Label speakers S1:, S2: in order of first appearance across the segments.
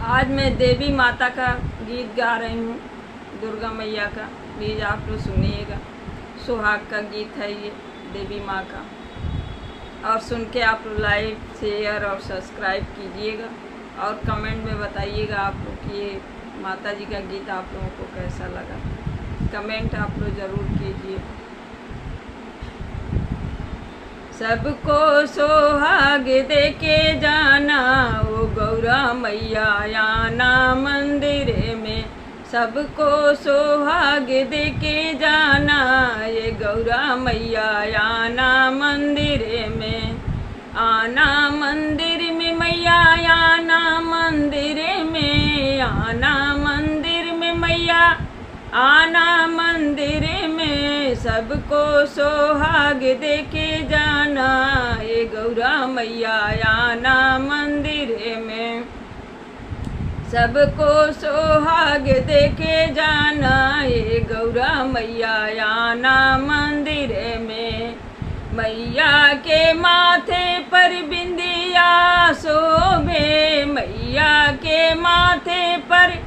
S1: आज मैं देवी माता का गीत गा रही हूँ, दुर्गा मैया का। प्लीज़ आप लोग सुनिएगा। सुहाग का गीत है ये, देवी माँ का। और सुन के आप लोग लाइक शेयर और सब्सक्राइब कीजिएगा और कमेंट में बताइएगा आप लोग कि ये माता जी का गीत आप लोगों को कैसा लगा। कमेंट आप लोग ज़रूर कीजिए। सबको सोहाग दे के जाना, ओ गौरा मैया आना मंदिर में। सबको सोहाग दे के जाना, ये गौरा मैया आना मंदिर में। आना मंदिर में मैया, आना मंदिर में। आना मंदिर में मैया, आना मंदिर में। सबको सोहाग दे के जाना, ये गौरा मैया आना मंदिर में। सबको सोहाग दे के जाना, ये गौरा मैया आना मंदिर में। मैया के माथे पर बिंदिया शोभे, मैया के माथे पर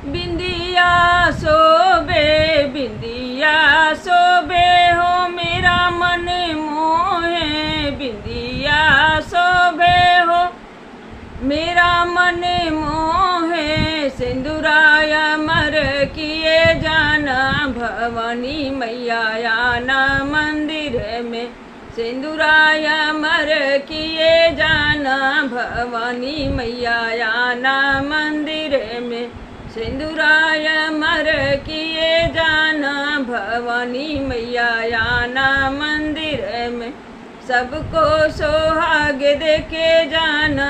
S1: बिंदिया शोभे। बिंदिया शोभे हो मेरा मन मोहे, बिंदिया शोभे हो मेरा मन मोहे। सिंदूराय मर किए जाना, भवानी मैया आना मंदिर में। सिंदूराय मर किए जाना, भवानी मैया आना मंदिर में। सिंदूराय मर किए जाना, भवानी मैया आना मंदिर में। सबको सोहाग दे के जाना,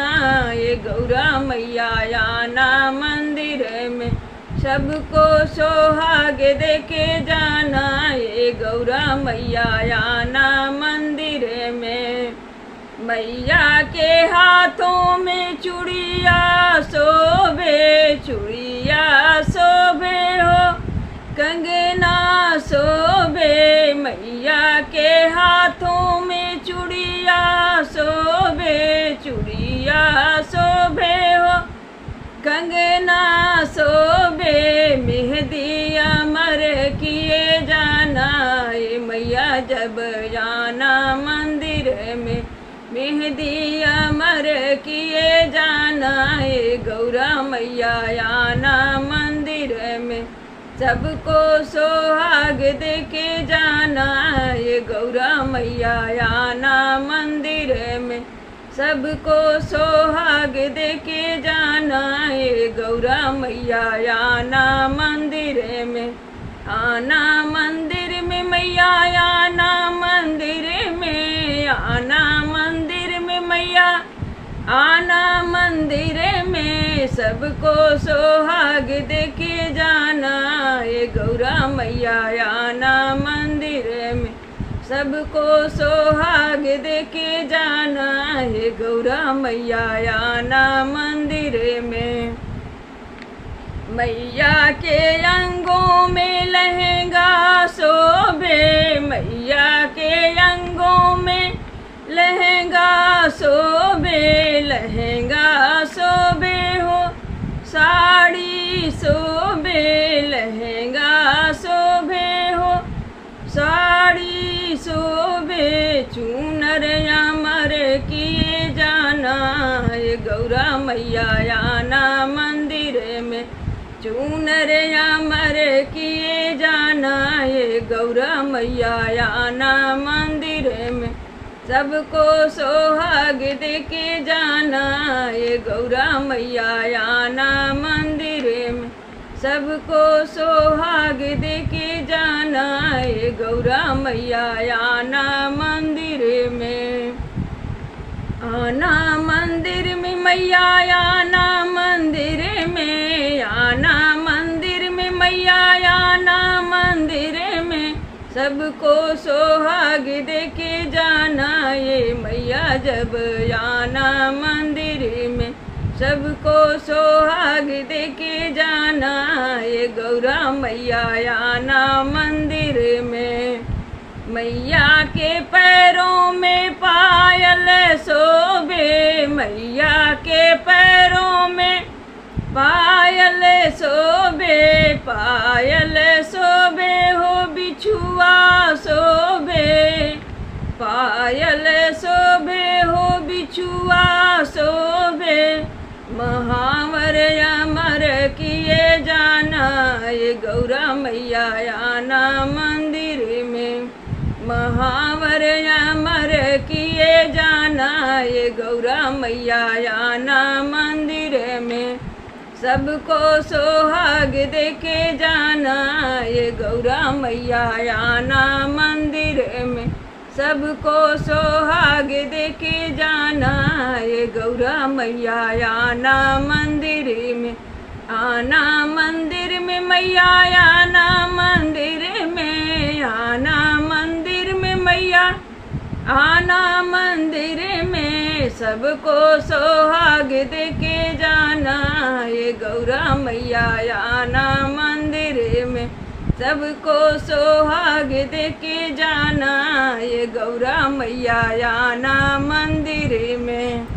S1: ये गौरा मैया आना मंदिर में। सबको सोहाग दे के जाना, ये गौरा मैया आना मंदिर में। मैया के हाथों में चूड़िया शोभे, चूड़िया शोभे हो कंगना शोभे। मैया के हाथों में चूड़िया शोभे, चूड़िया शोभे हो कंगना शोभे। मेहंदी अमर किए जाना, ये मैया जब जाना मंदिर में। मेहंदी अमर किए जाना, ये गौरा मैया आना मंदिर में। सबको सोहाग दे के जाना, ये गौरा मैया आना मंदिर में। सबको सोहाग दे के जाना, ये गौरा मैया आना मंदिर में। आना मंदिर में मैया आना मंदिर में। आना मंदिर में मैया आना मंदिर में। सबको सोहाग दे के जाना, ये गौरा मैया आना मंदिर में। सबको सोहाग दे के जाना, ये गौरा मैया आना मंदिर में। मैया के अंगों में लहंगा शोभे, मैया के अंगों में लहंगा शोभे। लहंगा शोभे हो साड़ी शोभे, लहंगा शोभे हो साड़ी शोभे। चूनर अमर किए जाना, ये गौरा मैया आना मंदिर में। चूनर अमर किए जाना, ये गौरा मैया आना मंदिर में। सबको सोहाग दे के जाना, ये गौरा मैया आना मंदिर में। सबको सोहाग दे के जाना, ये गौरा मैया आना मंदिर में। आना मंदिर में मैया आना मंदिर में। आना मंदिर में मैया आना मंदिर में। सबको सोहाग दे के जाना, ये मैया जब आना मंदिर में। सबको सोहाग दे के जाना, ये गौरा मैया आना मंदिर में। मैया के पैरों में पायल शोभे, मैया के पैरों में पायल शोभे पायल शोभे हो बिछुआ शोभे, पायल शोभे हो बिछुआ शोभे, महावर अमर किए जाना ये गौरा मैया आना मंदिर में, महावर अमर किए जाना ये गौरा मैया आना मंदिर में, सबको सोहाग देके जाना ये गौरा मैया आना मंदिर में, सबको सोहाग देके जाना ये गौरा मैया आना मंदिर में, आना मंदिर में मैया आना मंदिर में, आना मंदिर में मैया आना मंदिर में, सबको सोहाग देके जाना ये गौरा मैया आना मंदिर में, सबको सोहाग देके जाना ये गौरा मैया आना मंदिर में।